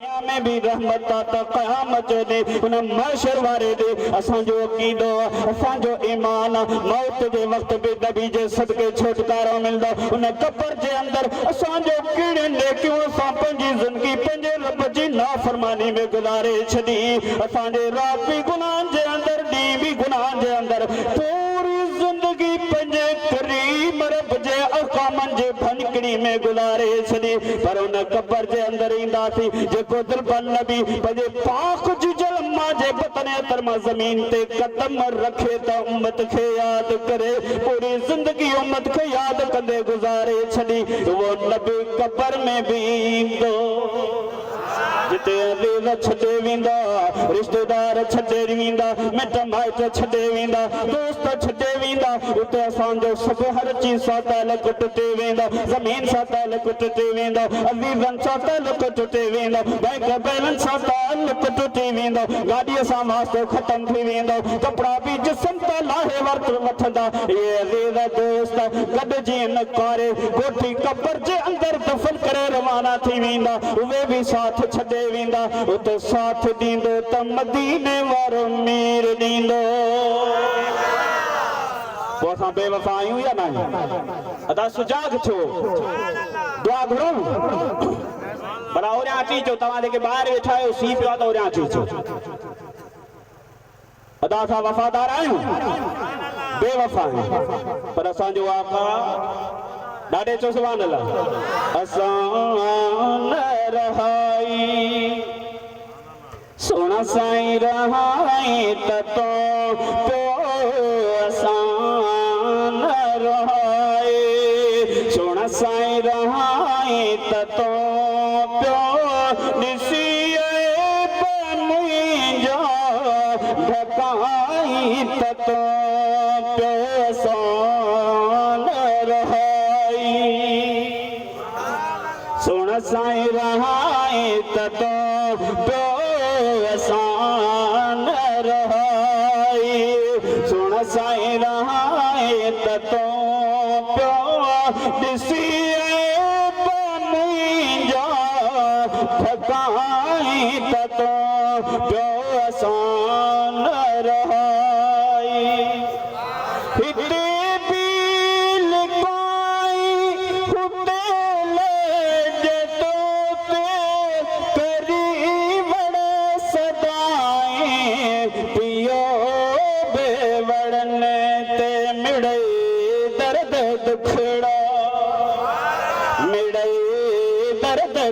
में भी रहमत ता क़यामत दे उन महशर वारे दे असांजो अक़ीदो असांजो ईमान मौत जे वक्त बि नबी जे सदके छुटकारो मिलंदो उन कब्र जे अंदर असांजो कहिड़े नेकियूं असां पंहिंजी ज़िंदगी पंहिंजे रब जी नाफ़रमानी में गुज़ारे छॾी असांजे रात भी गुनाहनि जे अंदर ॾींहुं भी गुनाहनि जे अंदर पूरी ज़िंदगी पंहिंजे करीम रब जे अहकामनि जे भनकड़ी में गुज़ारे छॾी पर उन कब्र जे अंदर ईंदासीं जेको दिलबर नबी पंहिंजे पाक जुजल मां जे बतन तर्मा ज़मीन ते कदम रखे त उम्मत खे याद करे पूरी ज़िंदगी उम्मत खे याद कंदे गुज़ारे छॾी वो नबी कब्र में भी ईंदो जिते अज़ीज़ छॾे वेंदा रिश्तेदार छॾे वेंदा मिट माइट छॾे वेंदा दोस्त छॾे वेंदा उते असांजो सभु हर चीज़ सां ताल्लुक़ टुटे वेंदो ज़मीन सां ताल्लुक़ टुटे वेंदो अज़ीज़नि सां ताल्लुक़ टुटे वेंदो बैंक बैलेंस सां ताल्लुक़ टुटी वेंदो गाॾीअ सां वास्तो ख़तम थी वेंदो कपिड़ा बि जिस्म ते लाहे वठंदा इहे अज़ीज़ दोस्त गॾिजी इन कारे कोठी कब्र जे अंदरि दफ़न करे रवाना थी वेंदा उहे बि साथ छॾे वेंदा उते साथ ॾींदो त मदीने वारो मीर ॾींदो पोइ असां बेवफ़ा आहियूं या न अदा सुजाग थियो दुआ घुरो भला ओरियां अची अचो तव्हां जेके ॿाहिरि वेठा आहियो सीउ पियो आहे त ओरियां अची अचो अदा असां वफ़ादार आहियूं बेवफ़ा आहियूं पर असांजो आका ॾाढे चो सुभान अल्लाह असां न रहाई सोना साईं रहाई त तो पियो असां न रहाई सोना साईं रहाई त तो पियो ॾिसी मुंहिंजा ढकाई त तो पियो असां न सोना साईं रहाई त तो पियो असां न रहाई सोना साईं रहाई त तो पियो ॾिसी मुंहिंजा ठकाई त तो पियो असां न रहाई हिते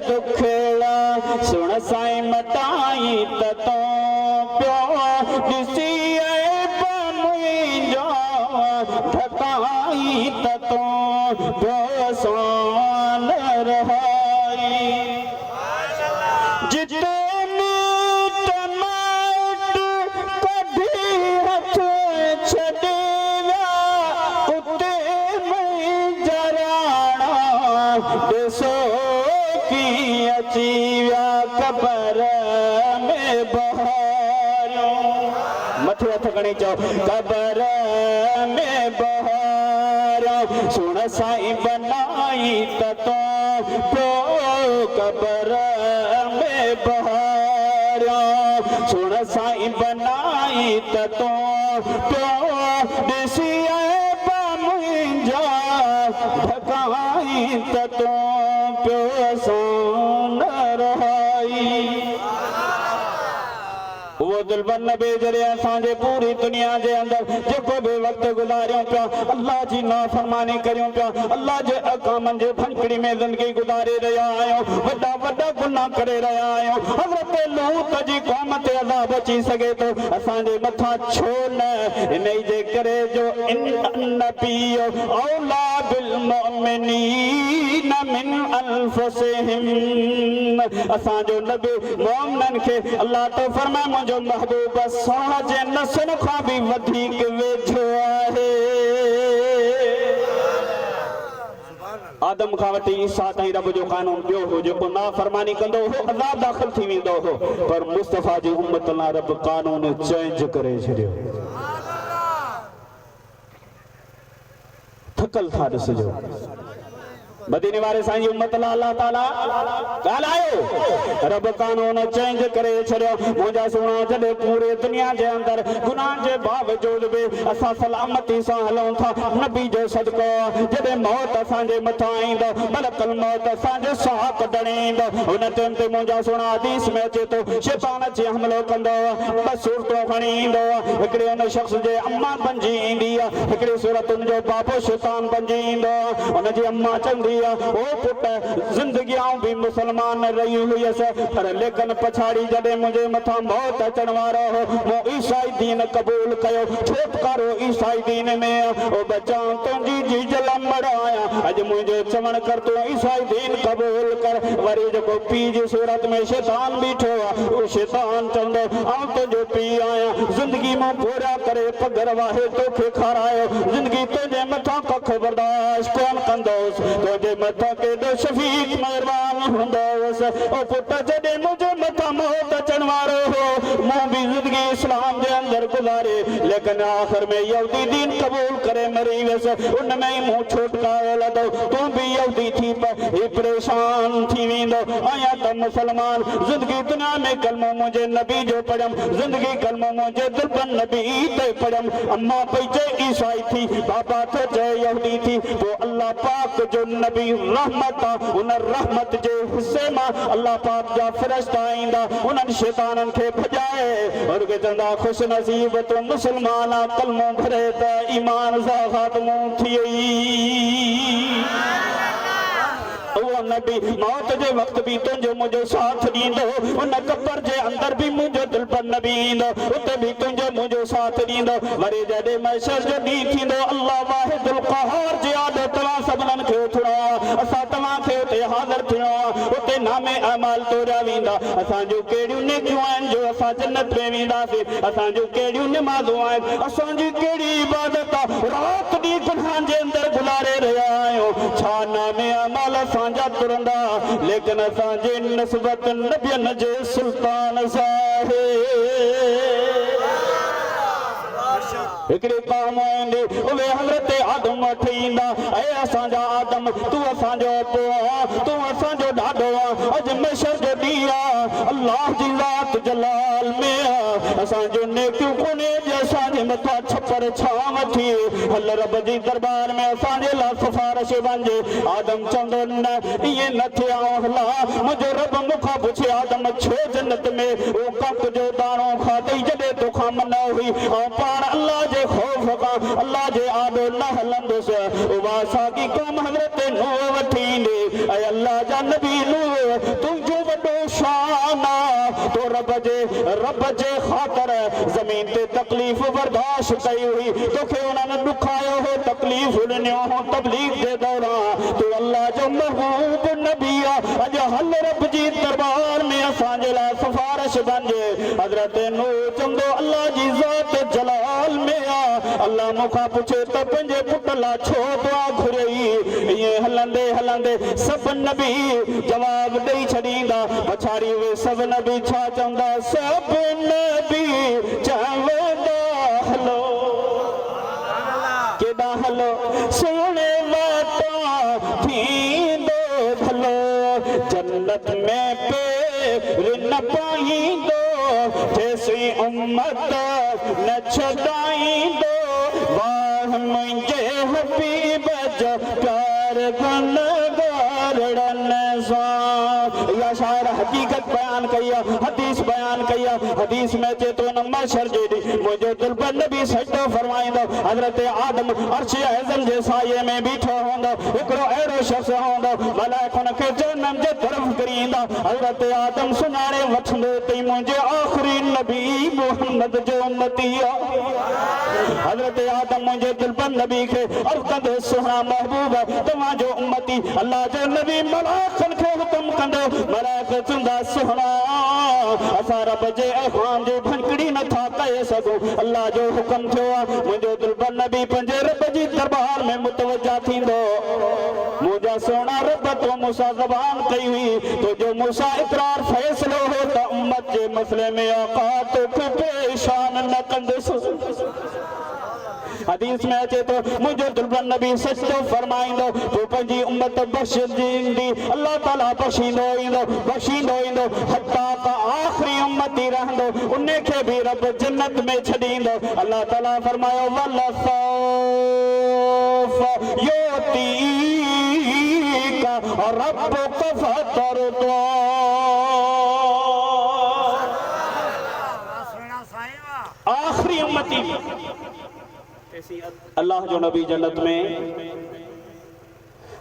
दुखड़ा सुन साईं मटाई त तो पियो ॾिसी मुंहिंजा ठकाई त तो पियो असां न रहाई जिते मीट माइट कढी हथ छॾे विया उते मुंहिंजा राणा ॾिसो अची विया कब्र में बहारियो मथे हथ खणी चओ कब्र में बहारियो सुन साईं बनाई त तो पियो कब्र में बहारियो सुन साईं बनाई त तो पियो ॾिसी मुंहिंजा ढकाई त तो पियो वो दिलबर नबी जरे असांजे पूरी दुनिया जे अंदर जेको भी वक्त गुज़ारियो पिया अल्लाह जी नाफरमानी करियो पिया अल्लाह जे अहकामनि जे भनकड़ी में जिंदगी गुज़ारे रहिया आहियूं वॾा वॾा गुनाह करे रहिया आहियूं हज़रत लूत जी क़ौम ते अज़ाब अची सघे थो असांजे मथां छो न इन जे करे जो इन नबी औला बिल मुमिनीन मिन अनफुसिहिम असांजो नबी मोमिननि खे अल्लाह तो फरमाए मुंहिंजो महबूब सोना जे नसन खां भी वधीक वेझो आहे आदम खां वठी ईसा ताईं रब जो कानून ॿियो हो जेको नाफरमानी कंदो हो अज़ाब दाख़िल थी वेंदो हो पर मुस्तफ़ा जी उम्मत लाइ रब कानून चेंज करे छॾियो थकल था ॾिसजो मदीने वारे साईं उम्मत ला अल्लाह ताला ॻाल्हायो रब कानून चेंज करे छॾियो मुंहिंजा सुणा जॾहिं पूरे दुनिया जे अंदर गुनाह जे बावजूद भी असां सलामती सां हलूं था नबी जो सदको जॾहिं मौत असांजे मथां ईंदो मलकुल मौत असांजो साह कढण ईंदो हुन टाइम ते मुंहिंजा सुणा हदीस में अचे थो शैतान अची हमलो कंदो ॿ सूरतूं खणी ईंदो हिकिड़े हुन शख़्स जे अम्मा बणिजी ईंदी आहे हिकिड़ी सूरत हुन जो बाबो शैतान बणिजी ईंदो हुनजी अम्मा चवंदी ओ पुट जिंदगी आऊं भी मुसलमान रही हुई पर लेकिन पछाड़ी जॾहिं मुझे मथा मौत अचण वारो हो मो ईसाई दीन कबूल कयो छुटकारो ईसाई दीन में ओ बचा तुंहिंजी जीजल मड़ाया अज मुझे चवण कर तू ईसाई दीन कबूल कर वरी जेको पी जी सूरत में शैतान बीठो आहे ओ शैतान चवंदो आऊं तुंहिंजो पी आहियां जिंदगी मां पूरा करे पगर वाहे तोखे खारायो जिंदगी तुंहिंजे मथां कख बर्दाश्त कोन कंदोसि तुंहिंजे मथा केॾो शफीक मेहरबान हूंदोसि ओ पुट जॾहिं मुंहिंजे मथां मौत अचण वारो हो मूं बि ज़िंदगी इस्लाम जे अंदर गुज़ारे लेकिन आख़िर में यहूदी दीन कबूल करे मरी वियसि उन में ई मूं छुटकारो लधो तूं बि यहूदी थी ही परेशान थी वेंदो आहियां त मुसलमान ज़िंदगी दुनिया में कलमो मुंहिंजे नबी जो पढ़ियमि ज़िंदगी कलमो मुंहिंजे दिलबन नबी ते पढ़ियमि अम्मा पई चए ईसाई थी बाबा थो चए यहूदी थी पोइ अल्लाह पाक जो नबी रहमत उन रहमत जे हिस्से मां अल्लाह पाक जा फरिश्ता ईंदा उन्हनि शैताननि खे भॼाए और के चवंदा खुश नसीब तूं मुसलमान कलमो भरे त ईमान सां ख़ात्मो थी वो नबी मौत जे वक्त भी तुझो मुझो साथ दींदो उन कब्र जे अंदर भी मुझो दिल पर नबी ईंदो उते भी तुझो मुझो साथ दींदो वरी जॾहिं महशर जो ॾींहुं थींदो अल्लाह वाहिदुल क़हार जे आॾो तव्हां सभिनीनि खे उथणो आहे असां तव्हां खे उते हाज़िर थियणो आहे उते नामे अमाल तोरिया वेंदा असांजूं कहिड़ियूं नेकियूं आहिनि जो असां जन्नत में वेंदासीं असांजूं कहिड़ियूं निमाज़ूं आहिनि असांजी कहिड़ी इबादत आहे राति ॾींहुं गुनाहनि जे अंदर गुज़ारे रहिया आहियूं छा नामे अमाल असांजा तुरंदा लेकिन असांजी निस्बत नबियनि जे सुल्तान सां हिकिड़ी क़ौम ईंदी उहे हज़रत आदम वटि ईंदा ऐ असांजा आदम तूं असांजो पोइ तूं असांजो ॾाढो आहे अॼु महशर जो ॾींहुं आहे अल्लाह जी ज़ात जलाल में आहे असांजो नेकियूं कोन्हे जे असांजे मथां छपर छांव थी हल रब जी दरबार में असांजे लाइ सिफारिश बणिजे आदम चवंदो न ईअं न थिए हला मुंहिंजो रब मूंखां पुछे आदम छो जन्नत में उहो कक जो दाणो खाधई जॾहिं तोखां मन हुई ऐं पाण अल्लाह जे खौफ खां अल्लाह जे आॾो न हलंदुसि उहा साॻी क़ौम हज़रत नूह वठी ईंदी ऐं अल्लाह जा नबी नूह तुंहिंजो वॾो शान आहे तो रब जे ख़ातिर ज़मीन ते तकलीफ़ बर्दाश्त कई हुई तोखे उन्हनि ॾुखायो हो तकलीफ़ ॾिनियो हो तबलीग जे दौरान तूं अल्लाह जो महबूब नबी आहे अॼु हल रब जी दरबार में असांजे लाइ सिफारिश बणिजे हज़रत नूह चवंदो अल्लाह जी ज़ात जलाल में आहे अल्लाह मूंखां पुछे त पंहिंजे पुट लाइ छो दुआ घुरई ईअं हलंदे हलंदे सभु नबी जवाब ॾेई छॾींदा पछाड़ी उहे सभु नबी छा चवंदा सभु नबी चवंदा हलो केॾा हलो सुहिणे वटां थींदो भलो जन्नत में पेर न पाईंदो तेसी उम्मत न छॾाईंदो वाह मुंहिंजे हबीब जो प्यार गुन गारड़नि सां इहा शायर हक़ीक़त बयान कई आहे हदीस बयान कई आहे हदीस में अचे थो न महशर जे ॾींहुं मुंहिंजो दिल पर नबी सजदो फरमाईंदो हज़रत आदम अर्श अज़ल जे साये में बीठो हूंदो हिकिड़ो अहिड़ो शख़्स हूंदो मलाइक हुन खे जहन्नम जे तरफ़ किरी ईंदा हज़रत आदम सुञाणे वठंदो तई मुंहिंजे आख़िरी नबी मुहम्मद जो उम्मती आहे हज़रत आदम मुंहिंजे दिल पर नबी खे अर्ज़ कंदो सुहिणा महबूब तव्हांजो उम्मती अल्लाह जो नबी मलाइकनि खे हुकुम कंदो मलाइक चवंदा सुहिणा असां रब जे अहकाम जी भंकड़ी नथा करे सघूं अल्लाह जो हुकुम थियो आहे मुंहिंजो दिल पर नबी पंहिंजे रब जी दरबार में मुतवजा थींदो मुंहिंजा सुहिणा रब तो मूंसां ज़बान कई हुई तो जो मूंसां इक़रार फ़ैसिलो हो त उम्मत जे मसले में आका तोखे परेशान न कंदुसि हदीस में अचे तो मुझे दुल्हन नबी सच तो फरमाइंदो तो पंजी उम्मत बख्शींदी अल्लाह ताला बख्शींदो इंदो हत्ता का आखिरी उम्मती रहंदो उन्हें के भी रब जन्नत में छड़ींदो अल्लाह ताला फरमायो वल्ला सौफ योती का रब्बुका फतरदा आखिरी उम्मती अल्लाह जो नबी जन्नत में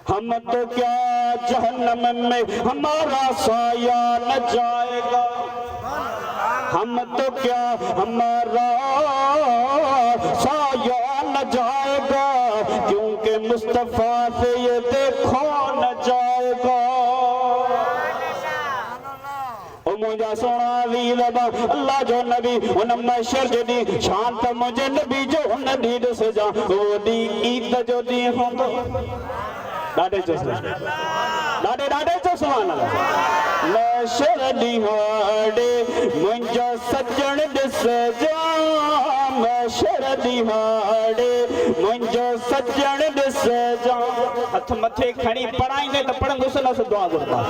हम तो क्या जहन्नम में हमारा साया न जाएगा हम तो क्या हमारा साया न जाएगा क्योंकि मुस्तफा से ये देखो न जाएगा मुझा सोना वीरबा अल्लाह जो नबी उन मशर जदी शांत मुझे नबी जो नदी दस जा वो दी ईद जो दी होंदो डाडे जो सुभान अल्लाह मशर दी हाडे मुझा सजण दस जा मशर दी हाडे मुझा सजण दस जा हथ मथे खणी पढ़ाईंदे त पढ़ंदुस न दुआ गुरबा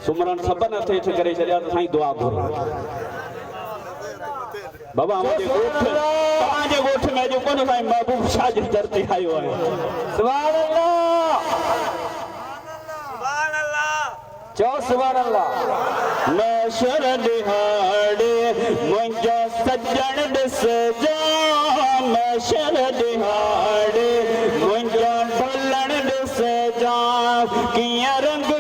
सुमरन सबन थे करे चलिया तो साईं दुआ घुर बाबा मुझे गोठ में जो कोन साईं महबूब शाह जी धरती आयो है सुभान अल्लाह चो सुभान अल्लाह मैं शर दिहाड़े मुझा सजण दस जा मैं शर दिहाड़े मुझा ढोलण दस जा किया रंग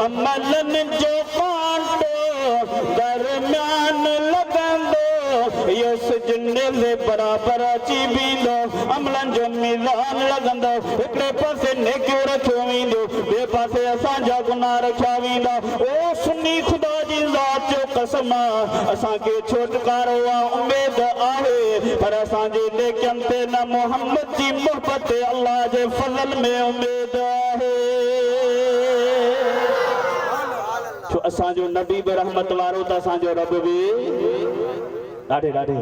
अमलन जो कांटो दरम्यान लगंदो यो सजने ले बराबर अची बींदो अमलन जो मीज़ान लगंदो एकड़े पासे नेकियो रखियो वेंदो बे पासे असां जा गुनाह रखिया वेंदा ओ सुन्नी खुदा जी ज़ात जो कसम असां के छुटकारो उम्मीद आहे पर असां जे नेकियन ते न मोहम्मद जी मोहब्बत अल्लाह जे फज़ल में उम्मीद आहे असां जो नबी बि रहमत वारो त असां जो रब भी ॾाढे ॻाल्हि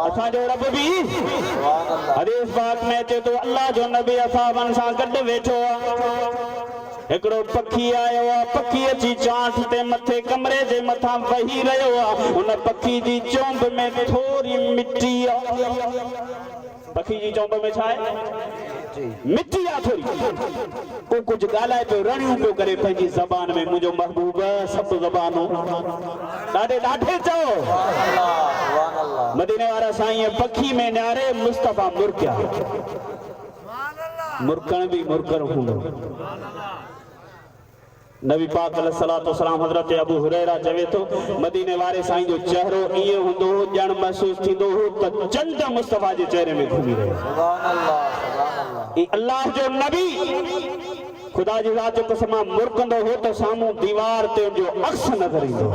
असां जो रब भी हदीस पाक में अचे तो अल्लाह जो नबी असां सां गॾु वेठो आहे एकड़ो पखी आयो आहे पखी अची चांठ ते मथे कमरे जे मथां वही रहियो आहे उन पखी जी चोंब में थोरी मिट्टी आहे पखी जी चोंब में छा आहे मिट्टी आ थोड़ी को कुछ गालाए पे रणियों पे करे पंहिंजी ज़बान में मुझो महबूब सब ज़बानो ॾाढे चओ मदीने वारा साईं पखी में न्यारे मुस्तफा मुर्किया मुर्कण भी मुर्कर हूंदो नबी पाक अलैहिस्सलातु वस्सलाम हज़रत अबू हुरैरा चवे तो मदीने वारे साईं जो चेहरो इए हुंदो जण महसूस थींदो त चंद मुस्तफा जे चेहरे में घुमी रहे सुभान अल्लाह अल्लाह जो नबी खुदा जी ज़ात जो कसम मुर्कंदो हो तो सामू दीवार ते जो अक्स नजर ईंदो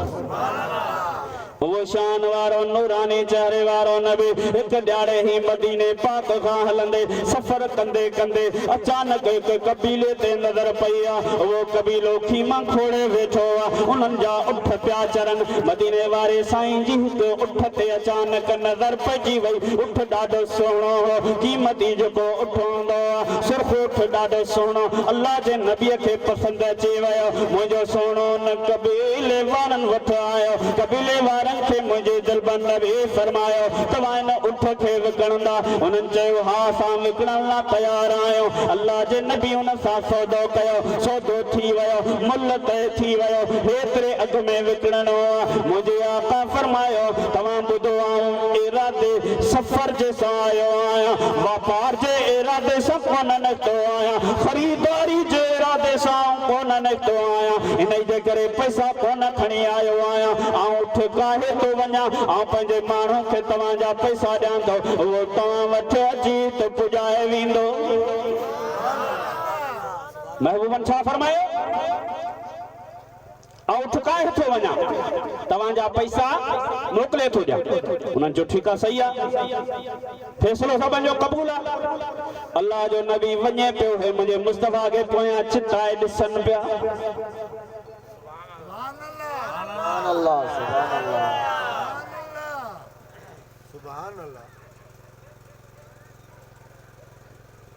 वो शान वारो नूरानी चेहरे वारो नबी एक ॾाढे ही मदीने पाक खां हलंदे सफ़र कंदे कंदे अचानक एक कबीले ते नज़र पई आहे वो कबीलो खीमा खोड़े वेठो आहे उन्हनि जा उठ पिया चरन मदीने वारे साईं जी हिकु उठ ते अचानक नज़र पइजी वई उठ ॾाढो सुहिणो हो क़ीमती जेको उठ हूंदो आहे सुर्ख उठ ॾाढो सुहिणो अल्लाह जे नबीअ खे पसंदि अची वियो मुंहिंजो सुहिणो न कबीले वारनि वटि आयो कबीले वारनि के मुझे जलबन नबी फरमायो तवां न उठ के विकणंदा उन्हनि चयो हा असां विकणण लाइ तयार आहियूं अल्लाह जे नबी उन सां सौदो कयो सौदो थी वियो मुल्ल तय थी वियो हेतिरे अघ में विकणणो मुंहिंजे आका फरमायो तव्हां ॿुधो इरादे सफर जैसा आयो आया, व्यापार जे इरादे से कोन निकतो आया, खरीदारी जे इरादे से कोन निकतो आया, इन जे करे पैसा कोन खणी आयो आया। आऊं ठिकाने तो वञा, आऊं पंहिंजे माण्हू खे तव्हांजा पैसा ॾियां थो, उहो तव्हां वटि अची त पुॼाए वेंदो। महबूबन छा फरमायो? आऊं ठिकाने थो वञा, तव्हांजा पैसा मोकिले थो ॾियां। उन्हनि जो ठीकु आहे, सही आहे, फ़ैसिलो सभिनि जो क़बूल आहे। अल्लाह जो नबी वञे पियो, हे मुंहिंजे मुस्तफ़ा खे पोयां चिताए ॾिसनि पिया।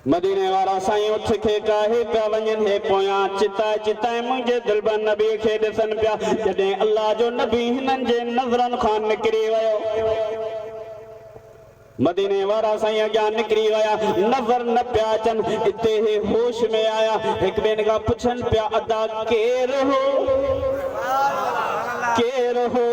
मदीने वारा साईं उठ के काहे पिया वञनि, हे पोयां चिताए चिताए मुंहिंजे दिलबर नबी खे ॾिसनि पिया। जॾहिं अल्लाह जो नबी हिननि जे नज़रनि खां निकिरी वियो, मदीने वारा साईं अॻियां निकिरी विया, नज़र न पिया अचनि। हिते हे होश में आया, हिक ॿिए खां पुछनि पिया, अदा केरु हो, केरु हो?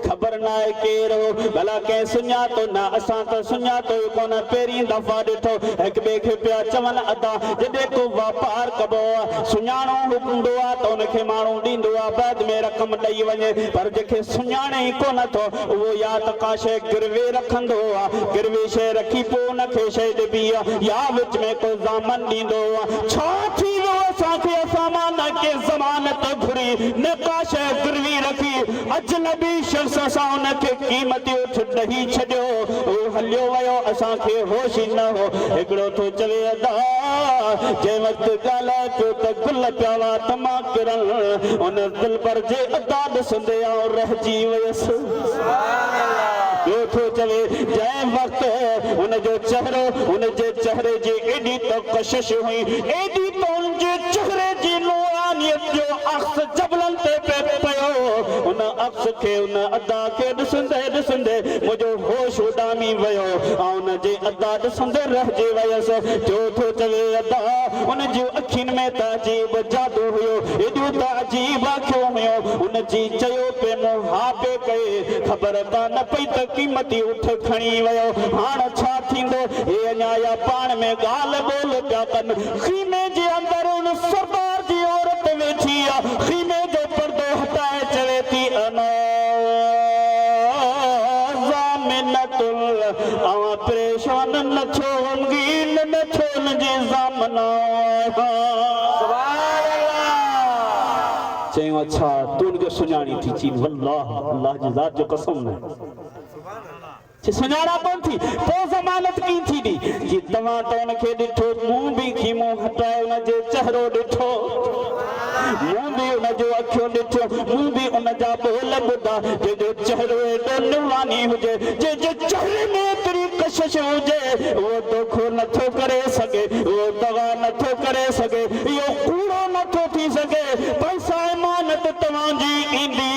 खबर ना है केरो, भला के सुञातो न, असां त सुञातो कोन, पहिरीं दफ़ा ॾिठो। हिक ॿिए खे पिया चवनि, अदा जॾहिं को वापार कबो आहे, सुञाणो हूंदो आहे त उनखे माण्हू ॾींदो आहे, बाद में रक़म ॾेई वञे, पर जेके सुञाणे ई कोन थो, उहो या त का शइ गिरवे रखंदो आहे, गिरवी शइ रखी पोइ उनखे शइ ॾिबी आहे, या विच में को ज़ामन ॾींदो आहे। छा थी वियो असांखे? सामान के ज़मानत घुरी, न का शइ गिरवी रखी, अजनबी शख़्स असां उनखे क़ीमती उठ ॾेई छॾियो, उहो हलियो वियो, असांखे होश ई न हो। हिकिड़ो थो चवे, अदा जंहिं वक़्तु ॻाल्हाए पियो त गुल पिया हुआ तमामु किरनि, उन दिलबर जे अदा ॾिसंदे आउं रहिजी वियसि। ॿियो थो चवे, जंहिं वक़्तु उनजो चहिरो, उनजे चहिरे जी एॾी त कशिश हुई, एॾी त उनजे चहिरे जी नूरानियत जो अक्स जबलनि ते पियो, उन अक्स खे, उन अदा खे ॾिसंदे ॾिसंदे मुंहिंजो होश उॾामी वियो, ऐं उनजे अदा ॾिसंदे रहिजी वियसि। टियों थो चवे, अदा उन जूं अखियुनि में त अजीब जादू हुयो, एॾियूं त अजीब अखियूं हुयूं। उनजी चयो पे मूं हा पे कई, ख़बर त न पई त क़ीमती उठ खणी वियो। हाणे छा थींदो? हे अञा या पाण में ॻाल्हि ॿोल पिया कनि। ख़ीमे जे अंदरि उन सरदार जी औरत वेठी आहे, ख़ीमे जो पर्दो हटाए चवे थी, अना परेशान न छो गीन न छो जी ज़ामना। चयो, अच्छा तू उनखे सुञाणी थी? चई, वल्लाह अल्लाह जी ज़ात जो कसम न सुञाणा कोन थी, पोइ ज़मानत कीअं थी ॾी? जी तव्हां त उनखे ॾिठो, मूं बि खीमो हटाए उनजे चहिरो ॾिठो, मूं बि उनजो अखियूं ॾिठो, मूं बि उनजा ॿोल ॿुधा, जंहिंजो चहिरो एॾो नूरानी हुजे, जंहिंजे चहिरे में एतिरी कशिश हुजे, उहो दोखो नथो करे सघे, उहो दवा नथो करे सघे, इहो कूड़ो नथो थी सघे। पैसा इमानत तव्हांजी ईंदी,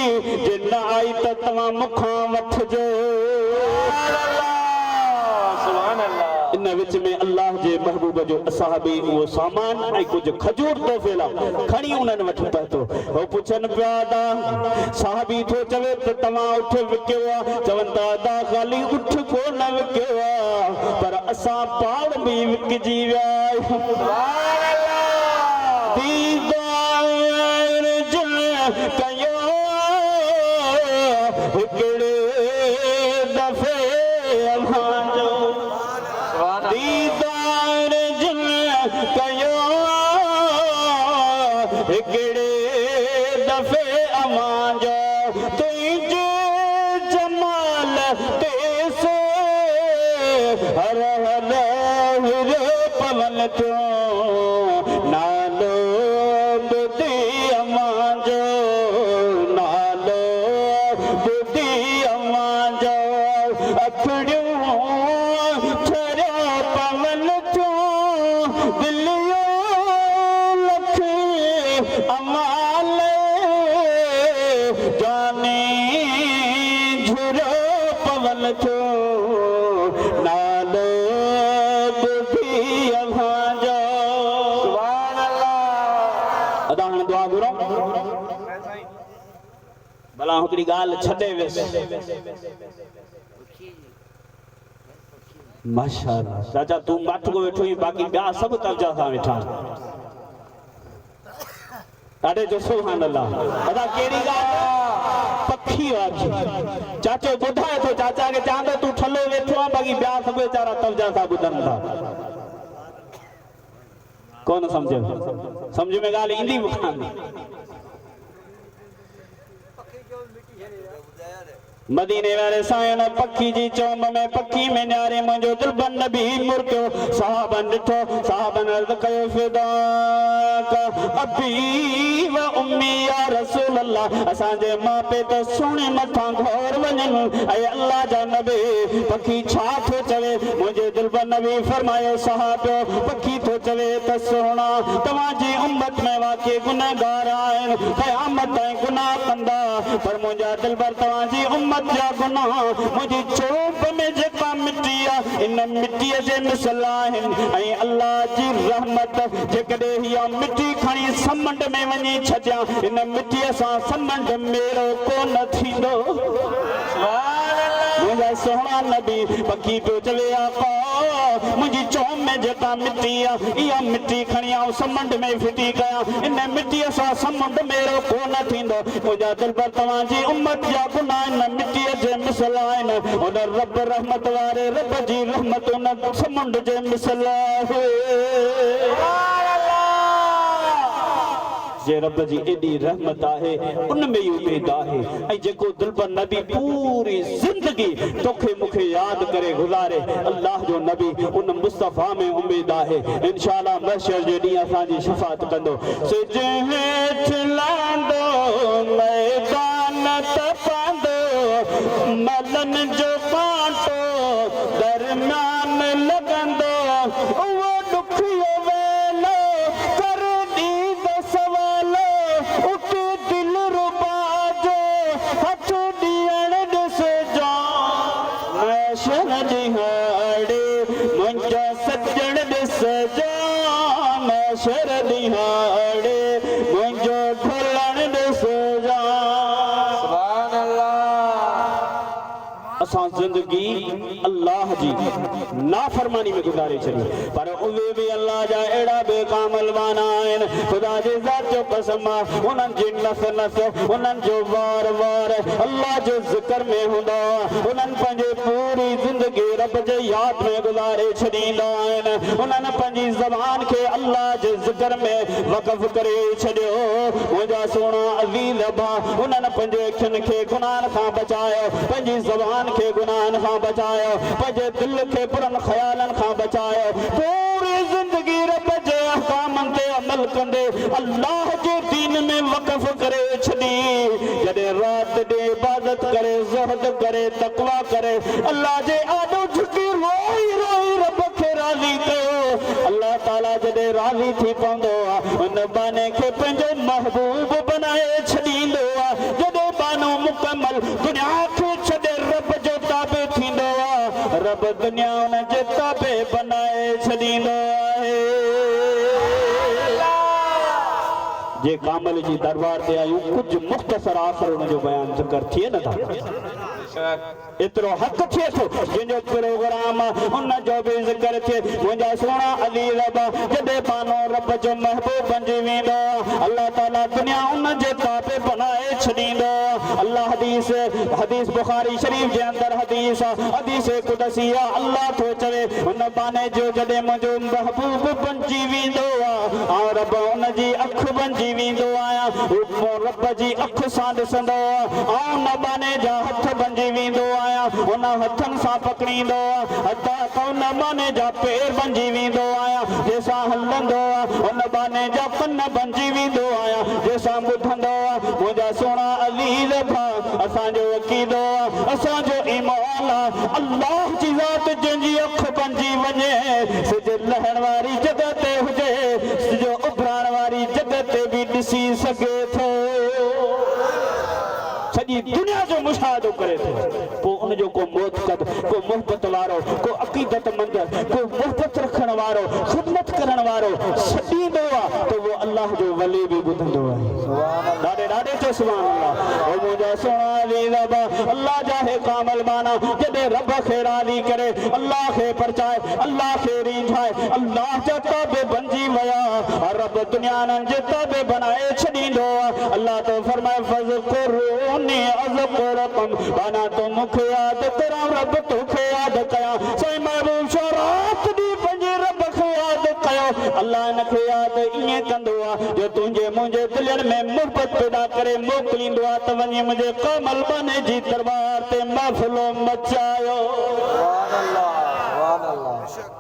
जे न आई त तव्हां मूंखां वठिजो। इन विच में अल्लाह जे महबूब जो असहाबी उहो सामान ऐं कुझु खजूर तोहफ़े खणी उन्हनि वटि पहुतो। हो पुछनि पिया, अदा साहबी थो चवे त तव्हां उठ विकियो आहे? चवनि था, अदा ख़ाली उठ कोन विकियो आहे, पर असां पाण बि विकिजी विया आहियूं। कयो हिकिड़े दफ़े अव्हांजो दीदार जिन कयो, हिकिड़े दफ़े अव्हांजो, तुंहिंजे जमाल ते से हर हर पवन थियो, नालो ॿुधी अव्हांजो, नालो ॿुधी अव्हांजो, अखड़ियूं नालो ॿुधी अव्हांजो, हिकिड़ी ॻाल्हि छॾे वियुसि माशाअल्लाह चाचा तूं मथ को वेठो बाक़ी ॿिया सभु तवजा सां वेठा ॾाढे जो सुभान अल्लाह दादा कहिड़ी ॻाल्हि पखी वारी चाचो ॿुधाए थो चाचा खे चवां तूं ठलो वेठो आहे बाक़ी ॿिया सभु वीचारा तवजा सां ॿुधनि था कौन समझ में ॻाल्हि ईंदी मूंखां मदीने वाले सायन पखी जी चौम में पखी में न्यारे मुंहिंजो दिलबन नबी मुर्कियो साहबन ॾिठो साहबन अर्ज़ कयो फिदाक अबी व उम्मी या रसूल अल्लाह असांजे मां पे त सुहिणे मथां घोर वञनि ऐं अल्लाह जा नबी पखी छा थो चवे मुंहिंजे दिलबन नबी फरमायो साहबियो पखी थो चवे त सुहिणा तव्हांजी उम्मत में वाक़ई गुनहगार आहिनि क़यामत ताईं गुनाह कंदा पर मुंहिंजा दिलबर तव्हांजी उम्मत जा गुनाह मुझी चोप में जेका मिट्टी आहे इन मिट्टीअ जे मिसल आहिनि ऐं अल्लाह जी रहमत जेकॾहिं हीअ मिट्टी खणी समुंड में वञी छॾियां इन मिट्टीअ सां समुंड मेरो कोन थींदो मुंहिंजा सुहिणा नबी पखी पियो चवे आका मुंहिंजी चौम में जेका मिट्टी आहे इहा मिट्टी खणी आऊं समुंड में फिटी कयां इन मिट्टीअ सां समुंड मेरो कोन थींदो मुंहिंजा दिलबर तव्हांजी उम्मत जा गुनाह इन मिट्टीअ जे मिसल आहिनि उन रब रहमत वारे रब जी रहमत उन समुंड जे मिसल आहे जे रब जी एडी रहमत आहे उन में ही उम्मीद आहे ऐं जेको दिलबर नबी पूरी जिंदगी तोखे मूंखे याद करे गुज़ारे अल्लाह जो नबी उन मुस्तफ़ा में उम्मीद आहे इंशाअल्लाह महशर जे ॾींहुं असांजी शफ़ाअत कंदो सिज हेठ लांदो मैदान तपंदो मलन जो कांटो दरमियान लगंदो वो दुखियो वेलो कर दी सवालो उठ दिल रुबा जो हथ दियण दिस जा मैशन दिहाड़े मुंहिंजा सजण दिस जा मैशर दिहाड़े मुंहिंजो ढोलण दिस जा सुभान अल्लाह असां जिंदगी अल्लाह जी नाफरमानी में गुजारे छॾी पर उहे भी अल्लाह जा अहिड़ा बेकामल माना आहिनि ख़ुदा जी ज़ात जो कसम आहे उन्हनि जी नस नस उन्हनि जो वार वार अल्लाह जो ज़िक्र में हूंदो आहे उन्हनि पंहिंजी पूरी ज़िंदगी रब जे यादि में गुज़ारे छॾींदा आहिनि उन्हनि पंहिंजी ज़बान खे अल्लाह जे ज़िक्र में वक़फ़ करे छॾियो मुंहिंजा सुहिणा अज़ीज़ भाउ उन्हनि पंहिंजे अखियुनि खे गुनाहनि खां बचायो पंहिंजी ज़बान खे गुनाहनि खां बचायो पंहिंजे दिल खे बुरनि ख़यालनि खां बचायो पूरी ज़िंदगी रब जे अहकामनि ते अमल कंदे अल्लाह जे दीन में वक़फ़ करे छॾी जॾहिं राति ॾींहुं इबादत करे ज़ुहद करे तक़वा करे अल्लाह जे आॾो झुकी रोई रोई रब खे राज़ी कयो अल्लाह ताला जॾहिं राज़ी थी पवंदो आहे उन बाने खे पंहिंजो महबूब बनाए छॾींदो आहे जॾहिं बानो मुकमल दुनिया खे छॾे रब जो ताबे थींदो आहे रब दुनिया उन जे ताबे बनाए छॾींदो आहे जे कामल जी दरबार ते आयूं कुझु मुख़्तसर आख़िर उन जो बयान ज़िक्र थिए नथा एतिरो हक़ थिए थो जंहिंजो प्रोग्राम उन जो बि ज़िक्र थिए मुंहिंजा सुहिणा अज़ीज़ जॾहिं पानो रब जो महबूब बणिजी वेंदो अल्लाह ताला दुनिया उन जे ताबे बनाए छॾींदो अल्लाह हदीस बुखारी शरीफ़ जे अंदर हदीस कुदसी अल्लाह थो चवे उन बाने जो जॾहिं मुंहिंजो महबूब बणिजी वेंदो आहे रब उन जी अख बणिजी वेंदो आहियां रब जी अख सां ॾिसंदो उन बाने जा हथ बणिजी वेंदो आहियां उन हथनि सां पकड़ींदो हथ उन बाने जा पेर बणिजी वेंदो आहियां जंहिंसां हलंदो उन बाने जा कन बणिजी वेंदो आहियां जंहिंसां ॿुधंदो मुंहिंजा सुहिणा अज़ीज़ भाउ असांजो अक़ीदो असांजो ईमान अल्लाह जी ज़ात जंहिंजी अख बणिजी वञे सिज लहण वारी जॻह ते हुजे सिज उभरण वारी जॻह ते बि ॾिसी सघे थो सॼी दुनिया जो मुशाहिदो करे थो पोइ उनजो को मोहकद को मोहबत वारो को अक़ीदतमंद को मोहबत रखण वारो ख़िदमत करण वारो छॾींदो आहे त वो अल्लाह जो वली बि ॿुधंदो आहे ॾाढे ॾाढे चओ सुभाणे अल्लाह मुंहिंजा सुहिणा रब अल्लाह जाहे कामल माना जदे रब खे राज़ी करे अल्लाह खे परचाए अल्लाह खे रीझाए अल्लाह जा ताबे बंजी वया रब दुनिया न जे ताबे बनाए छडींदो अल्लाह तो फरमाए फज़कुरूनी अज़कुरकुम बना तो मुखे याद करा रब तोखे याद कया सही महबूब शरात दी पंजे रब खे याद कयो अल्लाह न खे याद इए कंदो जो तुझे मुझे दिलन में मोहब्बत पैदा करे मोकलींदो त वने मुझे कमल बने जी दरबार ते महफिलो मचायो सुभान अल्लाह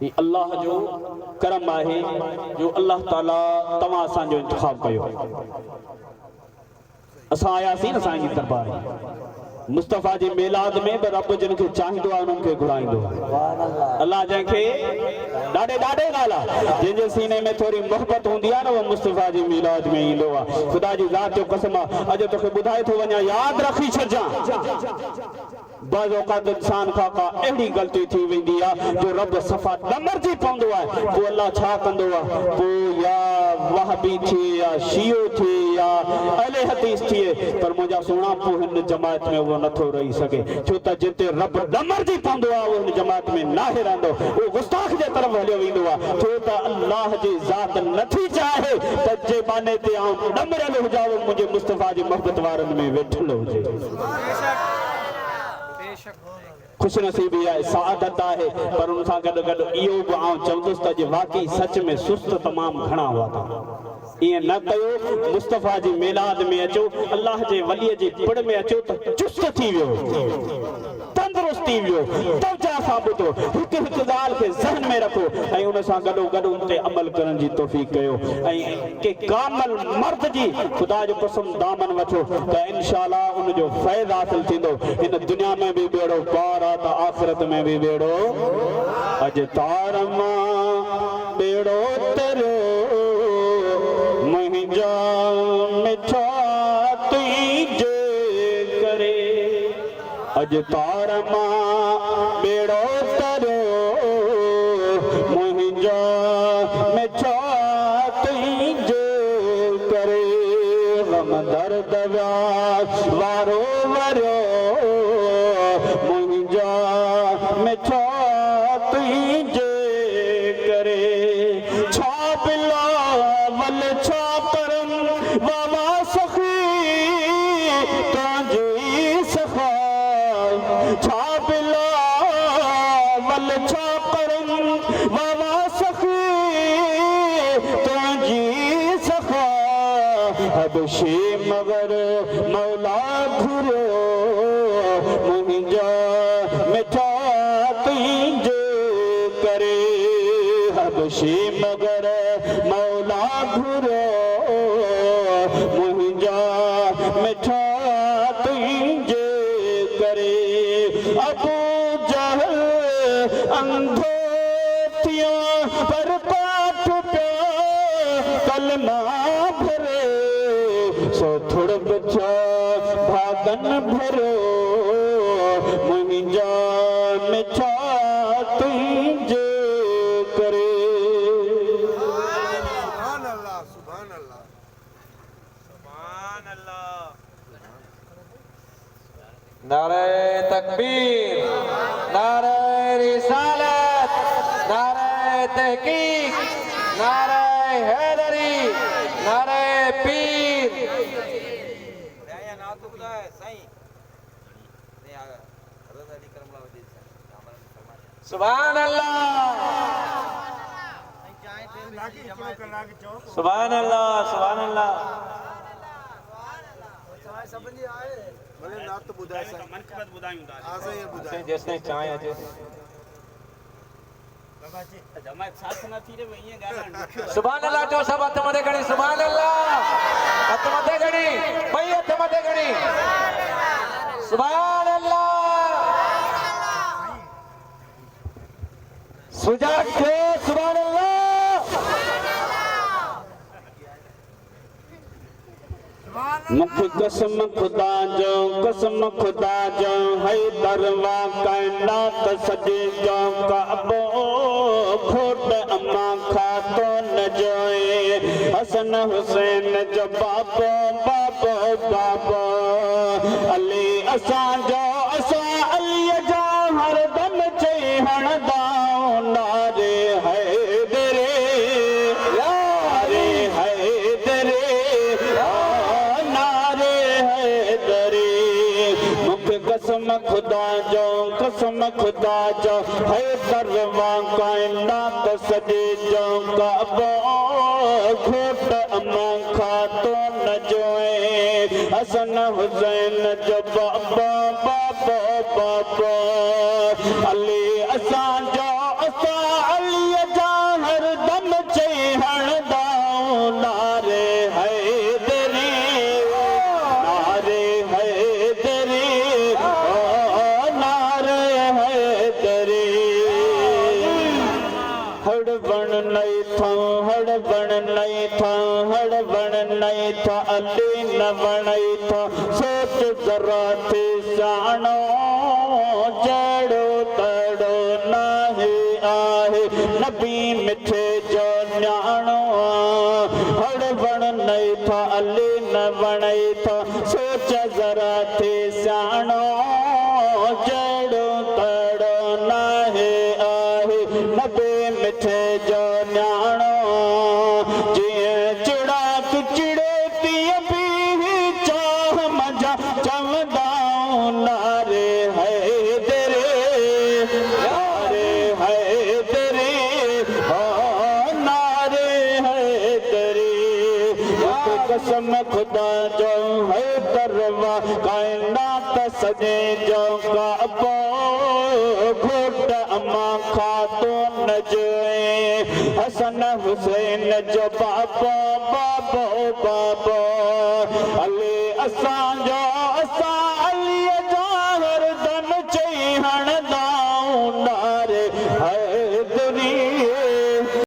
ये अल्लाह जो करम आहे जो अल्लाह ताला तवा सा जो इंतखाब कयो असा आयासी न साईं जी दरबार मुस्तफा जी मिलाद में भी रब जिन के चाहिंदो आहे उन्हनि खे घुराईंदो आहे अल्लाह जंहिंखे ॾाढे ॾाढे ॻाल्हि आहे जंहिंजे सीने में थोरी मोहब्बत हूंदी आहे न उहो मुस्तफा जी मिलाद में ईंदो आहे ख़ुदा जी ज़ात जो कसम आहे अॼु तोखे ॿुधाए थो वञा यादि रखी छॾिजां बाज़ औक़ात इंसान खां का अहिड़ी ग़लती थी वेंदी आहे जो रब सफ़ा ॾमरजी पवंदो आहे पोइ अल्लाह छा कंदो आहे पोइ या वहबी थिए या शियो थिए या अहले हदीस थिए पर मुंहिंजा सुहिणा पोइ हिन जमात में उहो नथो रही सघे छो त जिते रब ॾमरजी पवंदो आहे उहो हिन जमात में नाहे रहंदो उहो गुस्ताख जे तरफ़ हलियो वेंदो आहे छो त अल्लाह जी ज़ात नथी चाहे त जे बाने ते आउं ॾमरियल हुजां मुंहिंजे मुस्तफ़ा जी मोहब्बत वारनि में वेठल हुजे खुश नसीबी है सादत है पर उन सां गॾु गॾु इहो बि आउं चवंदुसि त जे वाकई सच में सुस्त तमामु घणा हुआ था ये न कयो मुस्तफा जी मिलाद में अचो अल्लाह जे वलीअ जी पिड़ में अचो त चुस्त थी वियो तंदुरुस्त थी वियो तवजा सां ॿुधो हिकु हिकु ॻाल्हि खे ज़हन में रखो ऐं उन सां गॾो गॾु उन ते अमल करण जी तौफ़ीक़ कयो ऐं के कामल मर्द जी ख़ुदा जो कसम दामन वठो त इंशाअल्लाह उन जो फैज़ हासिल थींदो हिन दुनिया में भी बेड़ो पार आहे त आख़िरत में भी बेड़ो अॼु तार मां बेड़ो तरियो मुंहिंजा मिठा तुंहिंजे करे अॼु तार मां बेड़ो तरियो मुंहिंजा मिठा तुंहिंजे करे गम दर्द वारो वरियो मुंहिंजा मिठा तुंहिंजे करे छा बिलावल छा करम बाबा सखी तुंहिंजी सखा छा बिलावल छा करम बाबा सखी तुंहिंजी सखा हबशी मगर मौला घुरियो मुंहिंजा मिठा तुंहिंजे करे हबशी मगर मौला घुरियो मुंहिंजा मिठा तुंहिंजे करे अबू जहल अंधो थियो पर पाठ पियो कलमा भरे सो थोड़ बचा भागन भरो मुंहिंजा मिठा तुंहिंजे करे सुभान अल्लाह सुभान अल्लाह सुभान अल्लाह नारे तकबीर नारे रिसालत नारे तहकीक नारे हैदरी नारे पीर सुभान अल्लाह सुभान अल्लाह सुभान अल्लाह भले नात बुधाए सा मनकबत बुधायूं दा आसे ये बुधाए जैसे चाहे अचे बाबा जी जमात साथ न थी रे वही गाना सुभान अल्लाह जो सब हथ मथे गणी सुभान अल्लाह हथ मथे गणी भई हथ मथे गणी सुभान अल्लाह सुजाग थे सुभान अल्लाह मुख कसम खुदा जो है दरवा कायनात सजे जो काबो खोट अम्मा खातो न जोए हसन हुसैन जो बाबो बाबा अली असांजो असां अलीअ जा हरदम चई हणदाऊं नारे हैदरे नारे हैदरे नारे हैदरे मूंखे कसम खुदा जो हैदर वां काइनात सॼे जो काबो घोट अमा खातो न जोए हसन हुसैन जो बाबा बाबा बाबा अली असांजो असां अलीअ जा हरदम चई हणदाऊं नारे हैदरी नारे हैदरी नारे हैदरी हड़बण नहीं था हड़बण नहीं था हड़बण नहीं था अली न वणई था सोच जरा थे जानो जड़ो तड़ो नाही आहे नबी मिठे जो न्याणो हड़बण नहीं था अली न वणई था सोच जरा थे जानो जड़ो तड़ो नाही आहे नबी मिठे जो न्याणो जीअं चिड़ा तू चिड़े तीअं बि चाह मजा चवंदाऊं नारे हैदरे नारे हैदरे नारे हैदरे कसम खुदा जो हैदर वा काइनात सॼे जो काबो घोट अमा खातो न जोए हसन हुसैन जो बाबा बाबा बाबा अली असांजो